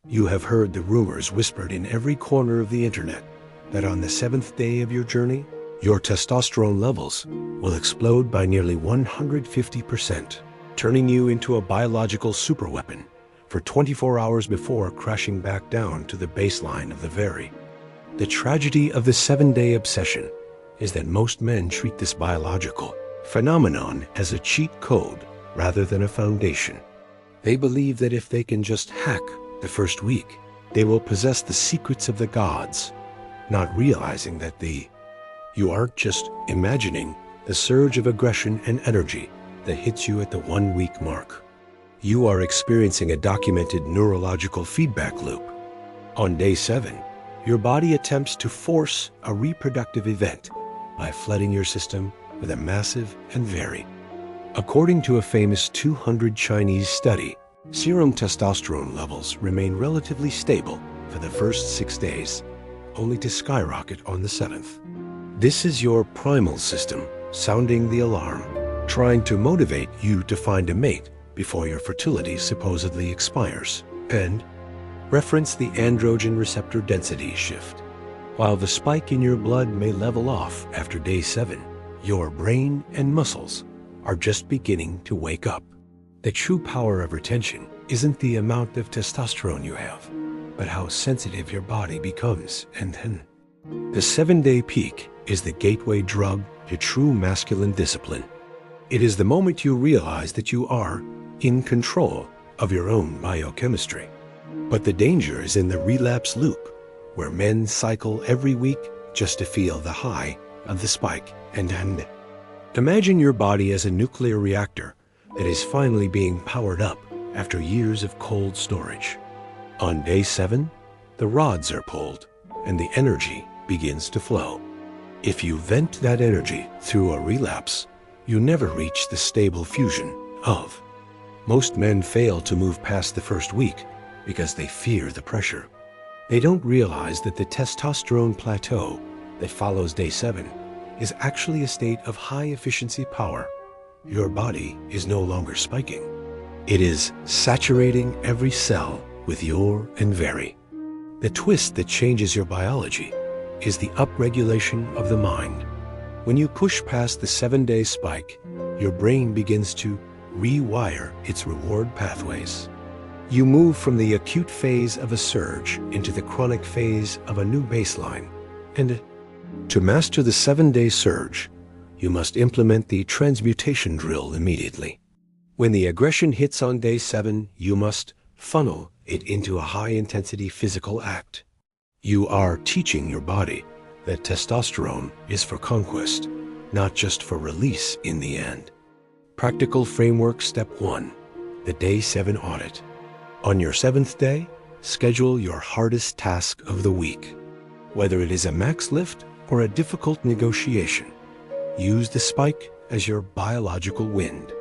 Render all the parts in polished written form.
You have heard the rumors whispered in every corner of the internet that on the seventh day of your journey, your testosterone levels will explode by nearly 150%, turning you into a biological superweapon for 24 hours before crashing back down to the baseline of the very. The tragedy of the 7-day obsession is that most men treat this biological phenomenon as a cheat code rather than a foundation. They believe that if they can just hack the first week, they will possess the secrets of the gods, not realizing that you aren't just imagining the surge of aggression and energy that hits you at the 1-week mark. You are experiencing a documented neurological feedback loop. On day 7, your body attempts to force a reproductive event by flooding your system with a massive and very. According to a famous 200 Chinese study, serum testosterone levels remain relatively stable for the first 6 days, only to skyrocket on the 7th. This is your primal system sounding the alarm, trying to motivate you to find a mate before your fertility supposedly expires, and reference the androgen receptor density shift. While the spike in your blood may level off after day 7, your brain and muscles are just beginning to wake up. The true power of retention isn't the amount of testosterone you have, but how sensitive your body becomes, and then the 7-day peak is the gateway drug to true masculine discipline. It is the moment you realize that you are in control of your own biochemistry. But the danger is in the relapse loop, where men cycle every week just to feel the high of the spike and end. Imagine your body as a nuclear reactor that is finally being powered up after years of cold storage. On day 7, the rods are pulled and the energy begins to flow. If you vent that energy through a relapse, you never reach the stable fusion of. Most men fail to move past the first week because they fear the pressure. They don't realize that the testosterone plateau that follows day 7 is actually a state of high-efficiency power. Your body is no longer spiking. It is saturating every cell with your and very. The twist that changes your biology is the upregulation of the mind. When you push past the 7-day spike, your brain begins to rewire its reward pathways. You move from the acute phase of a surge into the chronic phase of a new baseline. And to master the 7-day surge, you must implement the transmutation drill immediately. When the aggression hits on day 7, you must funnel it into a high-intensity physical act. You are teaching your body that testosterone is for conquest, not just for release in the end. Practical framework step 1, the day 7 audit. On your 7th day, schedule your hardest task of the week. Whether it is a max lift or a difficult negotiation, use the spike as your biological wind.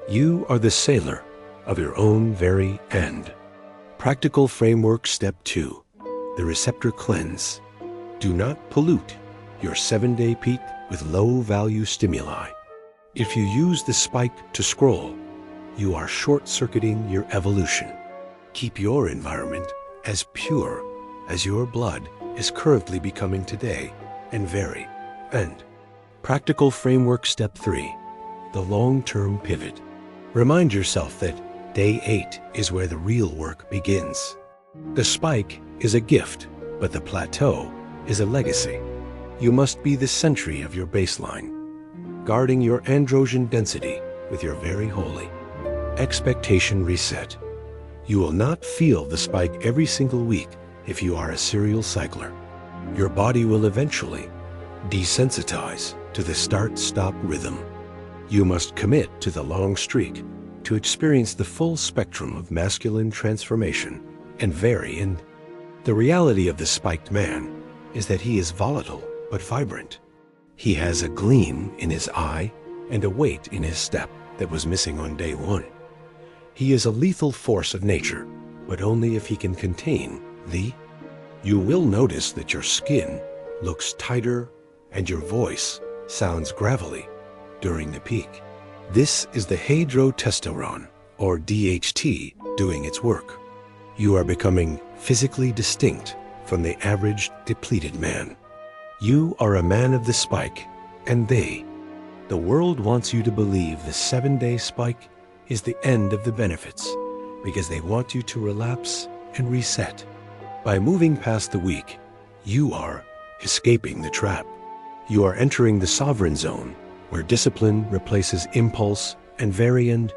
You are the sailor of your own very end. Practical framework step 2, the receptor cleanse. Do not pollute your 7-day peak with low-value stimuli. If you use the spike to scroll, you are short-circuiting your evolution. Keep your environment as pure as your blood is currently becoming today, and very end. Practical framework step 3, the long-term pivot. Remind yourself that day 8 is where the real work begins. The spike is a gift, but the plateau is a legacy. You must be the sentry of your baseline, guarding your androgen density with your very holy expectation reset. You will not feel the spike every single week if you are a serial cycler. Your body will eventually desensitize to the start-stop rhythm. You must commit to the long streak to experience the full spectrum of masculine transformation and vary in. The reality of the spiked man is that he is volatile but vibrant. He has a gleam in his eye and a weight in his step that was missing on day 1. He is a lethal force of nature, but only if he can contain the. You will notice that your skin looks tighter and your voice sounds gravelly during the peak. This is the testosterone, or DHT, doing its work. You are becoming physically distinct from the average depleted man. You are a man of the spike, and the world wants you to believe the 7-day spike is the end of the benefits because they want you to relapse and reset. By moving past the week, you are escaping the trap. You are entering the sovereign zone where discipline replaces impulse and variant.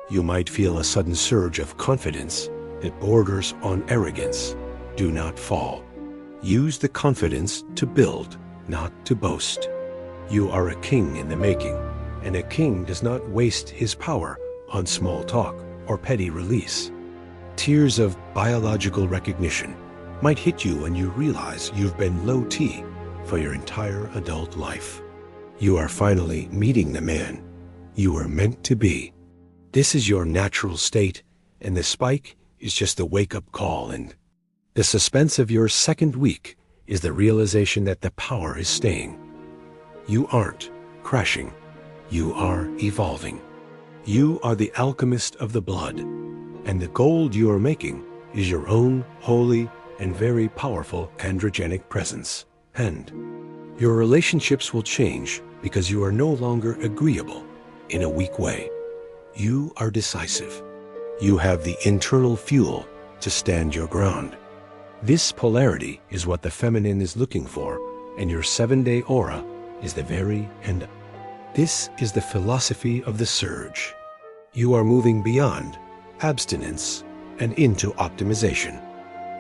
You might feel a sudden surge of confidence that borders on arrogance. Do not fall. Use the confidence to build, not to boast. You are a king in the making, and a king does not waste his power on small talk or petty release. Tears of biological recognition might hit you when you realize you've been low T for your entire adult life. You are finally meeting the man you were meant to be. This is your natural state, and the spike is just a wake-up call, and the suspense of your second week is the realization that the power is staying. You aren't crashing. You are evolving. You are the alchemist of the blood, and the gold you are making is your own holy and very powerful androgenic presence. And your relationships will change because you are no longer agreeable in a weak way. You are decisive. You have the internal fuel to stand your ground. This polarity is what the feminine is looking for, and your 7-day aura is the very end. This is the philosophy of the surge. You are moving beyond abstinence and into optimization.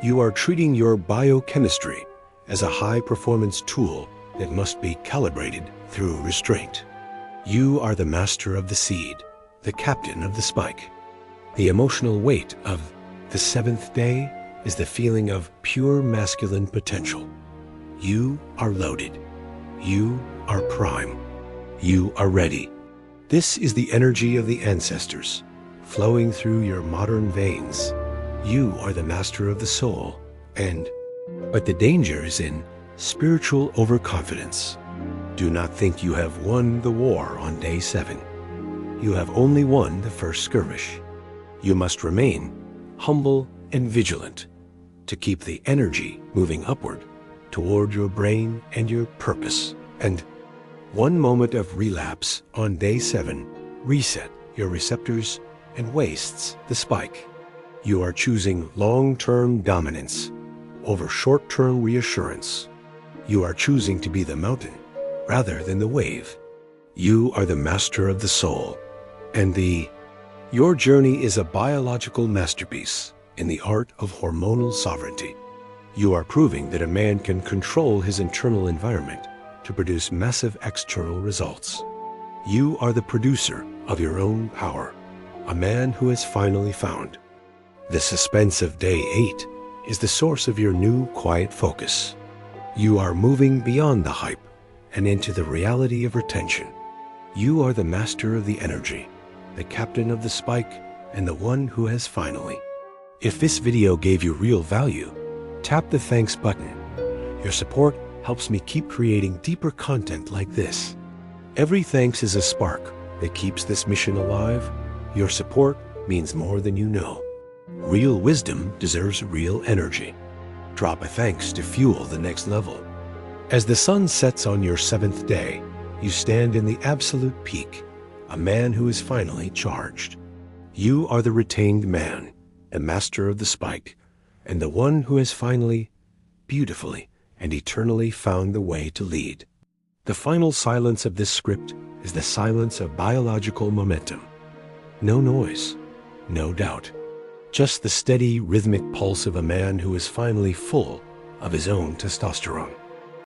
You are treating your biochemistry as a high-performance tool that must be calibrated through restraint. You are the master of the seed, the captain of the spike. The emotional weight of the 7th day is the feeling of pure masculine potential. You are loaded. You are prime. You are ready. This is the energy of the ancestors flowing through your modern veins. You are the master of the soul, but the danger is in spiritual overconfidence. Do not think you have won the war on day 7. You have only won the first skirmish. You must remain humble and vigilant to keep the energy moving upward toward your brain and your purpose. And one moment of relapse on day 7 reset your receptors and wastes the spike. You are choosing long-term dominance over short-term reassurance. You are choosing to be the mountain rather than the wave. You are the master of the soul, and your journey is a biological masterpiece in the art of hormonal sovereignty. You are proving that a man can control his internal environment to produce massive external results. You are the producer of your own power, a man who has finally found. The suspense of day 8 is the source of your new quiet focus. You are moving beyond the hype and into the reality of retention. You are the master of the energy, the captain of the spike, and the one who has finally. If this video gave you real value, tap the thanks button. Your support helps me keep creating deeper content like this. Every thanks is a spark that keeps this mission alive. Your support means more than you know. Real wisdom deserves real energy. Drop a thanks to fuel the next level. As the sun sets on your 7th day, you stand in the absolute peak, a man who is finally charged. You are the retained man, the master of the spike, and the one who has finally, beautifully, and eternally found the way to lead. The final silence of this script is the silence of biological momentum. No noise, no doubt. Just the steady, rhythmic pulse of a man who is finally full of his own testosterone.